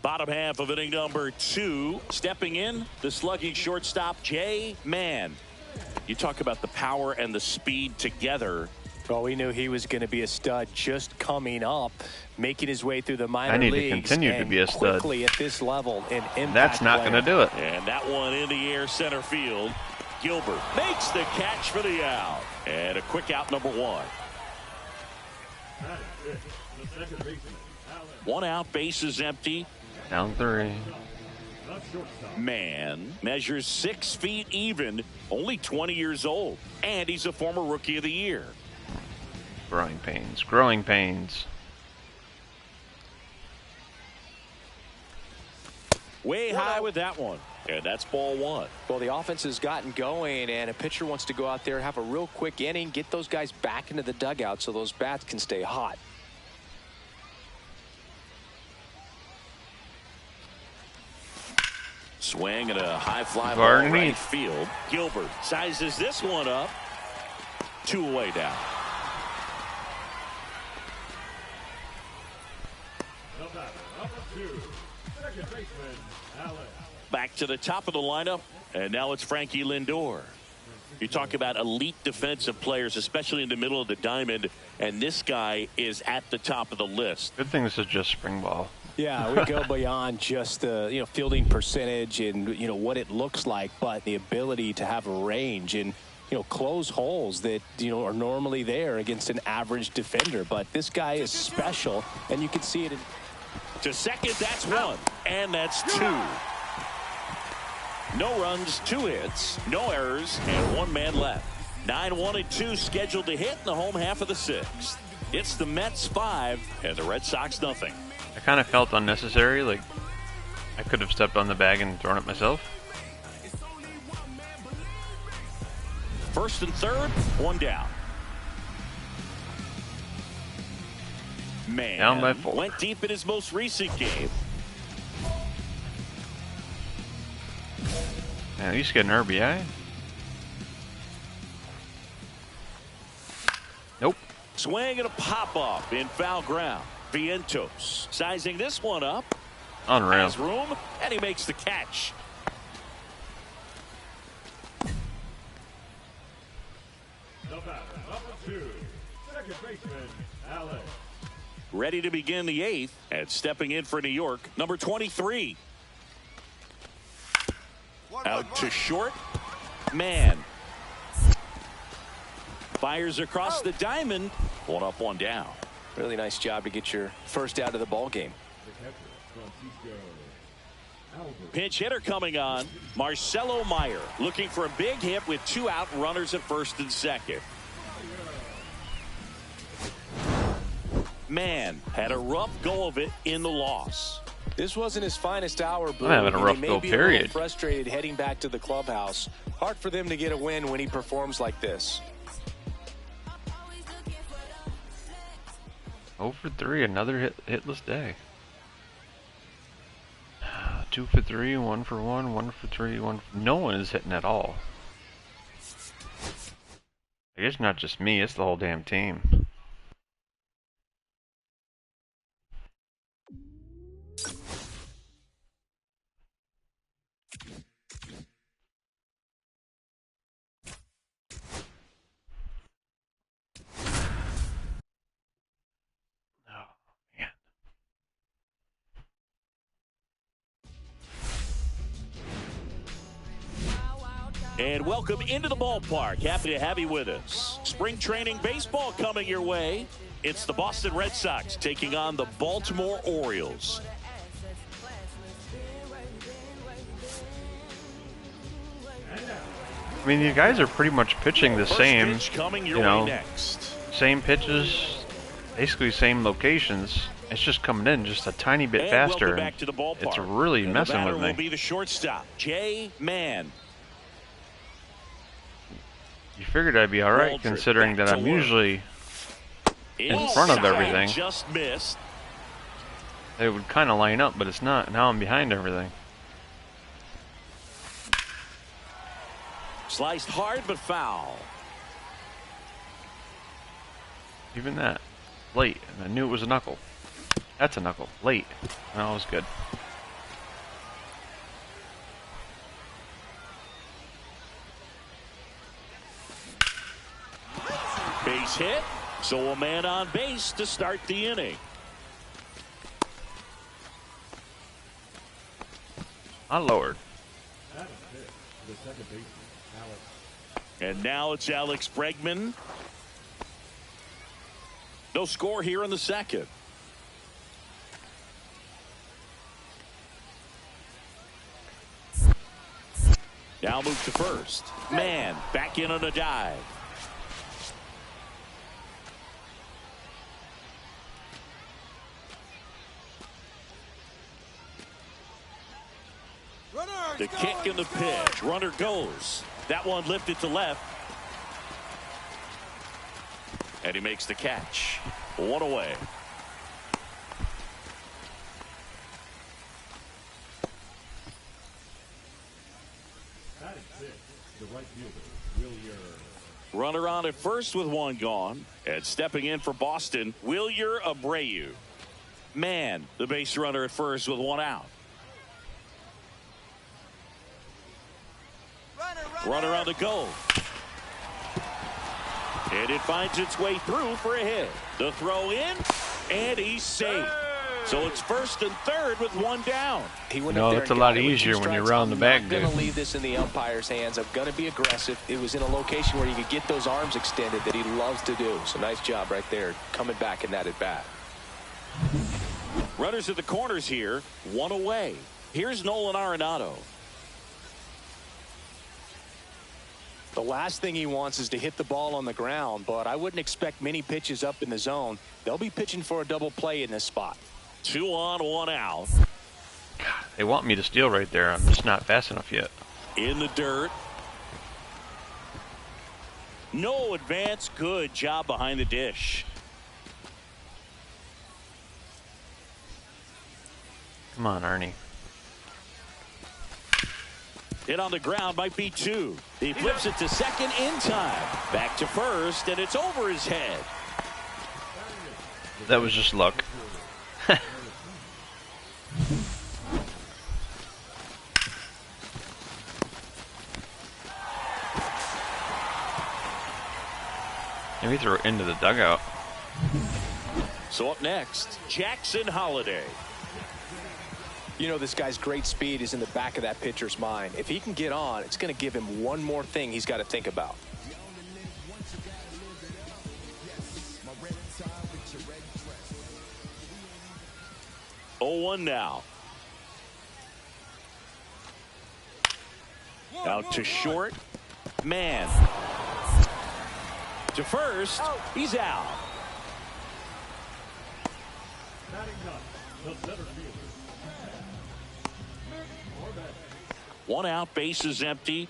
Bottom half of inning number 2. Stepping in, the slugging shortstop, Jay Mann. You talk about the power and the speed together. Well, we knew he was going to be a stud just coming up, making his way through the minor leagues. I need to continue to be a stud. Quickly at this level, an impact That's not going to do it. And that one in the air center field. Gilbert makes the catch for the out. And a quick out, number 1. 1 out, base is empty. Down 3. Mann measures 6 feet even, only 20 years old, and he's a former Rookie of the Year. Growing pains. Growing pains. Way high with that one. And that's ball 1. Well, the offense has gotten going, and a pitcher wants to go out there, have a real quick inning, get those guys back into the dugout so those bats can stay hot. Swing and a high fly ball right field. Gilbert sizes this one up. 2 away down. Back to the top of the lineup, and now it's Frankie Lindor. You talk about elite defensive players, especially in the middle of the diamond, and this guy is at the top of the list. Good thing this is just spring ball. Yeah, we go beyond just the fielding percentage and what it looks like, but the ability to have a range and close holes that are normally there against an average defender. But this guy is special, and you can see it. To second, that's 1, and that's 2. No runs, 2 hits, no errors, and 1 man left. 9-1-2 scheduled to hit in the home half of the 6th. It's the Mets 5 and the Red Sox nothing. I kind of felt unnecessary, like I could have stepped on the bag and thrown it myself. First and third, 1 down. Mann Down by 4. Went deep in his most recent game. At least get an RBI. Nope. Swing and a pop-up in foul ground. Vientos sizing this one up. Unreal. Has room, and he makes the catch. Ready to begin the 8th, and stepping in for New York, number 23. Out to short. Mann fires across the diamond. 1 up, 1 down. Really nice job to get your first out of the ball game. Pinch hitter coming on. Marcelo Meyer looking for a big hit with 2 out, runners at first and second. Mann had a rough go of it in the loss. This wasn't his finest hour, Blue. I'm having a rough go, period. Frustrated heading back to the clubhouse. Hard for them to get a win when he performs like this. 0 for 3, another hitless day. 2 for 3, 1 for 1, 1 for 3, 1 for... No one is hitting at all. I guess not just me, it's the whole damn team. And welcome into the ballpark. Happy to have you with us. Spring training baseball coming your way. It's the Boston Red Sox taking on the Baltimore Orioles. I mean, you guys are pretty much pitching the same, you know, next. Same pitches, basically same locations. It's just coming in just a tiny bit faster. Back to the ballpark. It's really messing with me. Will be the shortstop, Jay Mann. You figured I'd be all right, considering that I'm usually in front of everything. Just missed. It would kind of line up, but it's not. Now I'm behind everything. Sliced hard, but foul. Even that. Late. And I knew it was a knuckle. That's a knuckle. Late. No, it was good. Base hit. So a man on base to start the inning. I lowered. And now it's Alex Bregman. No score here in the second. Now move to first. Man, back in on a dive. The kick and the pitch. Runner goes. That one lifted to left. And he makes the catch. One away. Runner on at first with one gone. And stepping in for Boston, Wilyer Abreu. Man, the base runner at first with one out. Runner on the go. And it finds its way through for a hit. The throw in, and he's safe. So it's first and third with one down. No, it's a lot easier when you're around the back, dude. I'm going to leave this in the umpire's hands. I'm going to be aggressive. It was in a location where you could get those arms extended that he loves to do. So nice job right there, coming back in that at bat. Runners at the corners here, one away. Here's Nolan Arenado. The last thing he wants is to hit the ball on the ground, but I wouldn't expect many pitches up in the zone. They'll be pitching for a double play in this spot. 2 on, 1 out. God, they want me to steal right there. I'm just not fast enough yet. In the dirt. No advance. Good job behind the dish. Come on, Arnie. Hit on the ground might be 2. He flips it to second in time. Back to first, and it's over his head. That was just luck. Maybe throw it into the dugout. So up next, Jackson Holliday. You know, this guy's great speed is in the back of that pitcher's mind. If he can get on, it's going to give him one more thing he's got to think about. Oh, 1 now. Out to short. Man. To first. He's out. One out, base is empty.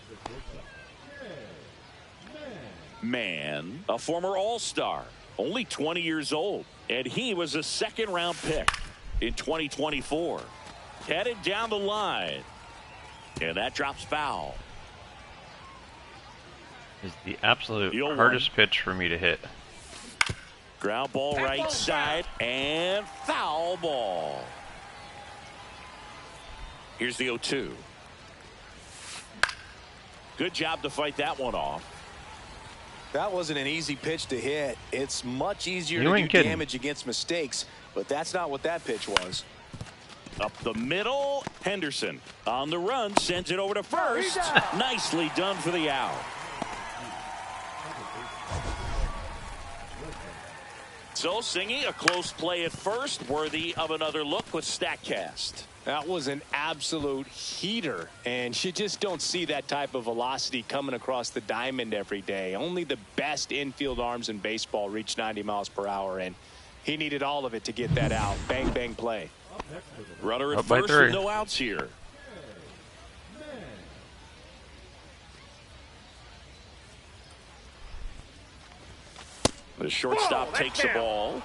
Man, a former All-Star, only 20 years old. And he was a second-round pick in 2024. Headed down the line. And that drops foul. Is the absolute Deal hardest one. pitch for me to hit. Ground ball right side and foul ball. Here's the 0-2. Good job to fight that one off. That wasn't an easy pitch to hit. It's much easier You to ain't do kidding. damage against mistakes, but that's not what that pitch was. Up the middle, Henderson on the run, sends it over to first. Nicely done for the out. So, Singy, a close play at first, worthy of another look with StatCast. That was an absolute heater, and you just don't see that type of velocity coming across the diamond every day. Only the best infield arms in baseball reach 90 miles per hour, and he needed all of it to get that out. Bang, bang play. Runner at Up by first 3. with no outs here. The shortstop takes the ball.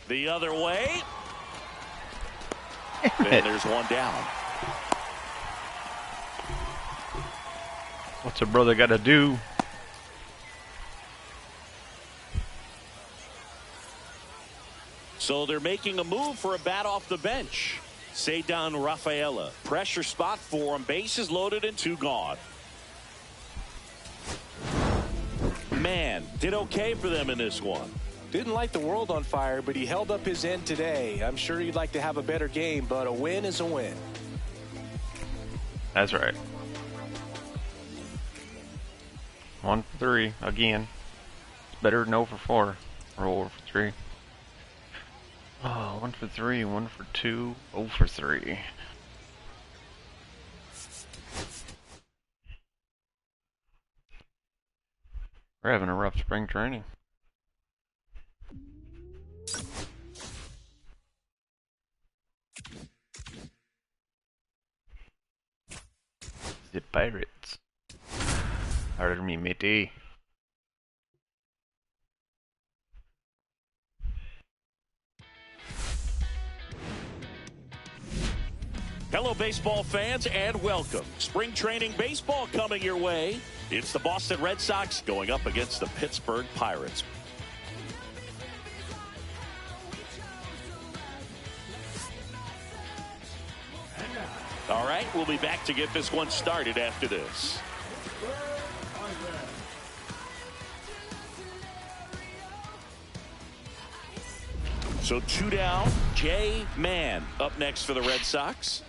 The other way. And there's one down. What's a brother got to do? So they're making a move for a bat off the bench. Ceddanne Rafaela. Pressure spot for him. Bases loaded and 2 gone. Man, did okay for them in this one. Didn't light the world on fire, but he held up his end today. I'm sure you'd like to have a better game, but a win is a win. That's right. 1 for 3 again. It's better than 0 for 4 or 0 for 3. Oh, 1 for 3, 1 for 2, 0 for 3. We're having a rough spring training. The Pirates. Harder me, matey. Hello, baseball fans, and welcome. Spring training baseball coming your way. It's the Boston Red Sox going up against the Pittsburgh Pirates. All right, we'll be back to get this one started after this. So 2 down, Jay Mann up next for the Red Sox.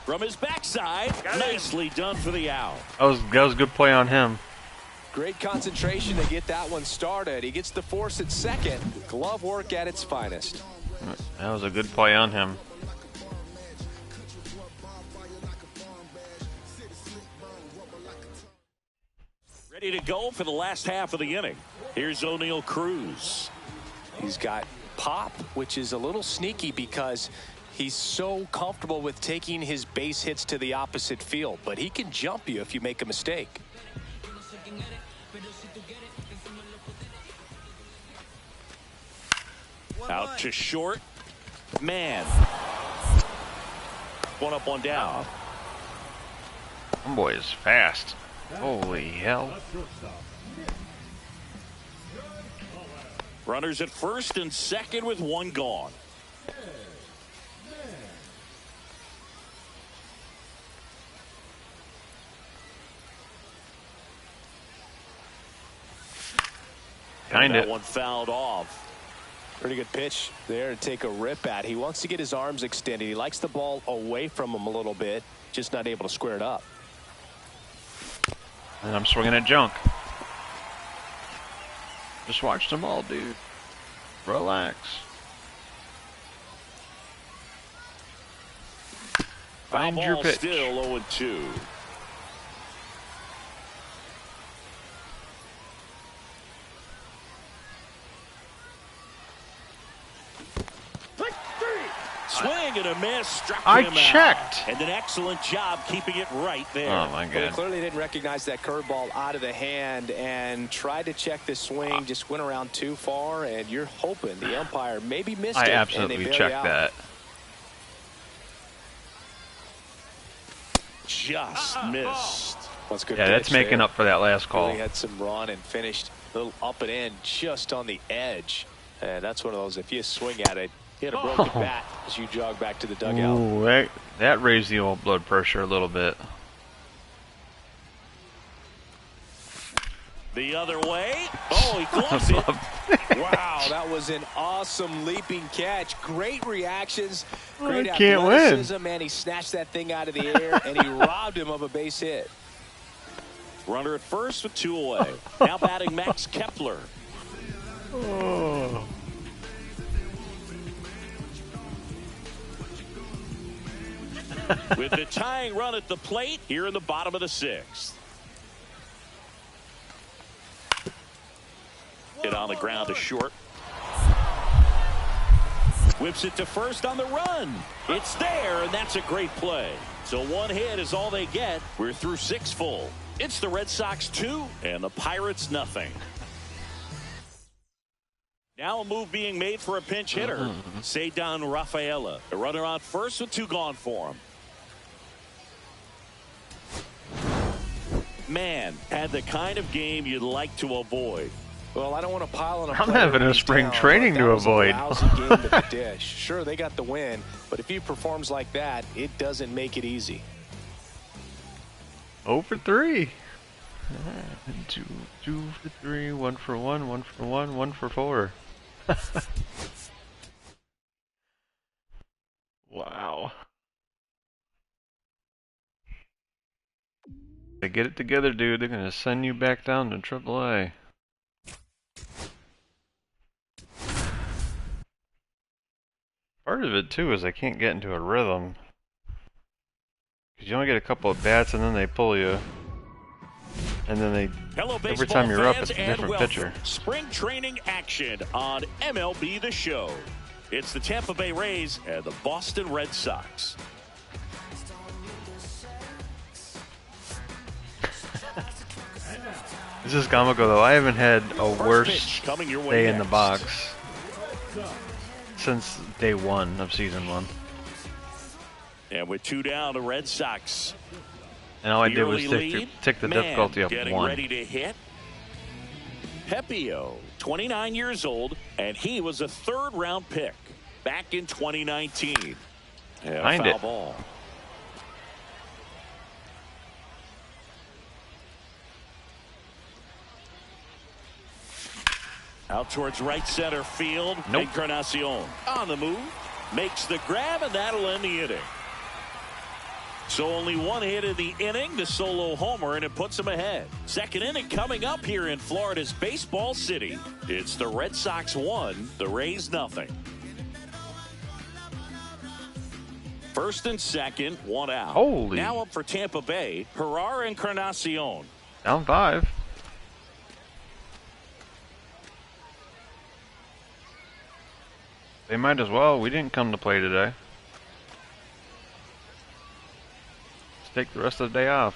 From his backside, nicely done for the out. That was a good play on him. Great concentration to get that one started. He gets the force at second. Glove work at its finest. That was a good play on him. Ready to go for the last half of the inning. Here's O'Neal Cruz. He's got pop, which is a little sneaky because he's so comfortable with taking his base hits to the opposite field, but he can jump you if you make a mistake. Out to short. Man. One up, one down. That boy is fast. Holy hell. Runners at first and second with 1 gone. Kinda. That one fouled off. Pretty good pitch there to take a rip at. He wants to get his arms extended. He likes the ball away from him a little bit, just not able to square it up. And I'm swinging at junk. Just watch them all, dude. Relax. Find your pitch. Still 0-2. Swing and a miss. Struck him checked. Out. And an excellent job keeping it right there. Oh, my God. Well, they clearly didn't recognize that curveball out of the hand and tried to check the swing. Just went around too far, and you're hoping the umpire maybe missed it. I absolutely checked that. Just missed. Well, it's good yeah, that's making up for that last call. Really had some run and finished a little up and in just on the edge. And that's one of those, if you swing at it, hit a broken bat as you jog back to the dugout. Ooh, that raised the old blood pressure a little bit. The other way. Oh, he gloves it. Wow, that was an awesome leaping catch. Great reactions, great can't athleticism, and he snatched that thing out of the air, and he robbed him of a base hit. Runner at first with 2 away. Now batting Max Kepler. Oh. With the tying run at the plate here in the bottom of the 6th. Hit on the ground to short. Whips it to first on the run. It's there, and that's a great play. So 1 hit is all they get. We're through 6 full. It's the Red Sox 2 and the Pirates nothing. Now a move being made for a pinch hitter. Ceddanne Rafaela. The runner on first with 2 gone for him. Man, had the kind of game you'd like to avoid. Well, I don't want to pile on a I'm having a spring training to avoid. Game to the dish. Sure, they got the win, but if he performs like that, it doesn't make it easy. 0 for 3. 2 for 3, 1 for 1, 1 for 1, 1 for 4. Wow. They get it together, dude. They're gonna send you back down to AAA. Part of it too is I can't get into a rhythm. Cause you only get a couple of bats and then they pull you. And then every time you're up, it's a different pitcher. Spring training action on MLB The Show. It's the Tampa Bay Rays and the Boston Red Sox. This is Gamako though. I haven't had a worse day in the box since day 1 of season 1. And with 2 down, the Red Sox. And all I did was take the difficulty up getting 1. Ready to hit. Pepio, 29 years old, and he was a 3rd-round pick back in 2019. And Find it. Ball. Out towards right center field. Nope. Encarnacion on the move. Makes the grab, and that'll end the inning. So only 1 hit in the inning, the solo homer, and it puts him ahead. Second inning coming up here in Florida's Baseball City. It's the Red Sox 1, the Rays nothing. First and second, 1 out. Holy. Now up for Tampa Bay, Gerard Encarnacion. Down 5. They might as well. We didn't come to play today. Let's take the rest of the day off.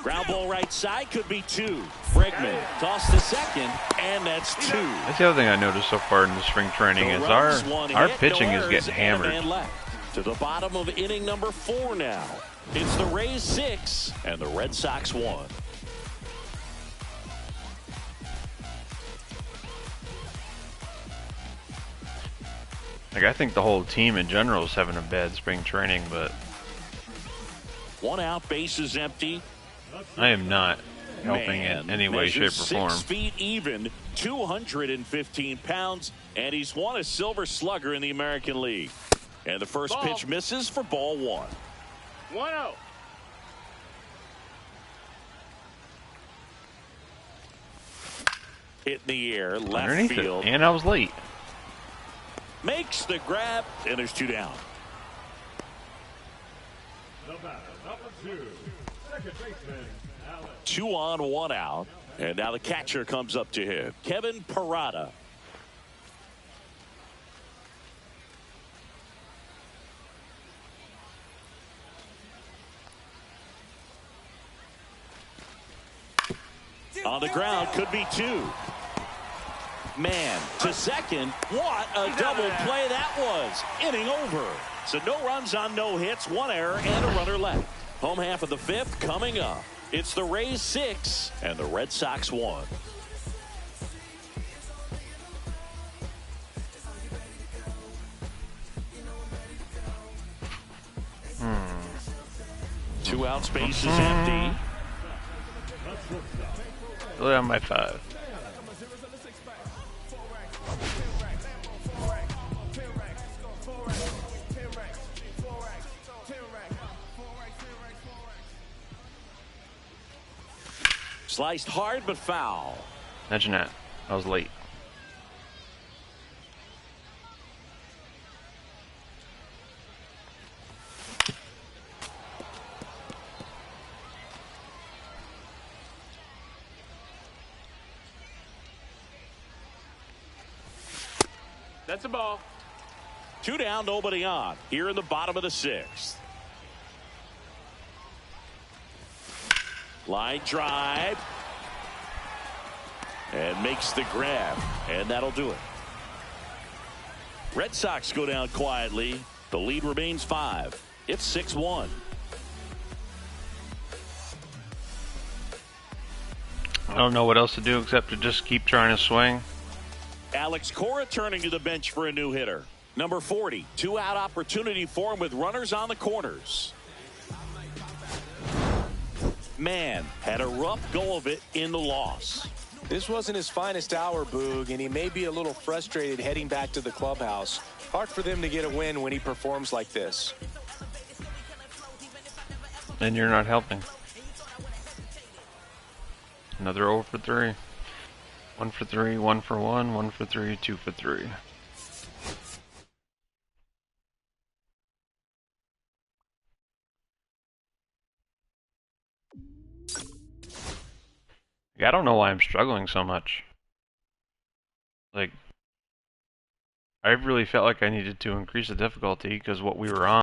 Ground ball right side, could be 2. Bregman toss to second, and that's 2. That's the other thing I noticed so far in the spring training is our pitching is getting hammered. To the bottom of inning number 4 now. It's the Rays 6 and the Red Sox 1. Like, I think the whole team in general is having a bad spring training, but 1 out, bases empty. I am not helping in any way, shape, or form. 6 feet even, 215 pounds, and he's won a Silver Slugger in the American League. And the first pitch misses for ball 1. 1-0. Hit in the air, left Underneath field. it. And I was late. Makes the grab, and there's 2 down. The batter, number 2, second baseman, Alex. 2 on, 1 out. And now the catcher comes up to him, Kevin Parada. On the ground, could be 2. Man to second. What a double play that was. Inning over. So no runs on no hits, 1 error, and a runner left. Home half of the 5th coming up. It's the Rays 6 and the Red Sox 1. Two out, space is empty. Really on my 5. Sliced hard but foul. Imagine that. I was late. That's a ball. 2 down, nobody on. Here in the bottom of the 6th. Line drive. And makes the grab. And that'll do it. Red Sox go down quietly. The lead remains 5. It's 6-1. I don't know what else to do except to just keep trying to swing. Alex Cora turning to the bench for a new hitter. Number 40. 2-out opportunity for him with runners on the corners. Man had a rough go of it in the loss. This wasn't his finest hour, Boog, and he may be a little frustrated heading back to the clubhouse. Hard for them to get a win when he performs like this. And you're not helping. Another 0 for 3. 1 for 3, 1 for 1, 1 for 3, 2 for 3. I don't know why I'm struggling so much. Like, I really felt like I needed to increase the difficulty because what we were on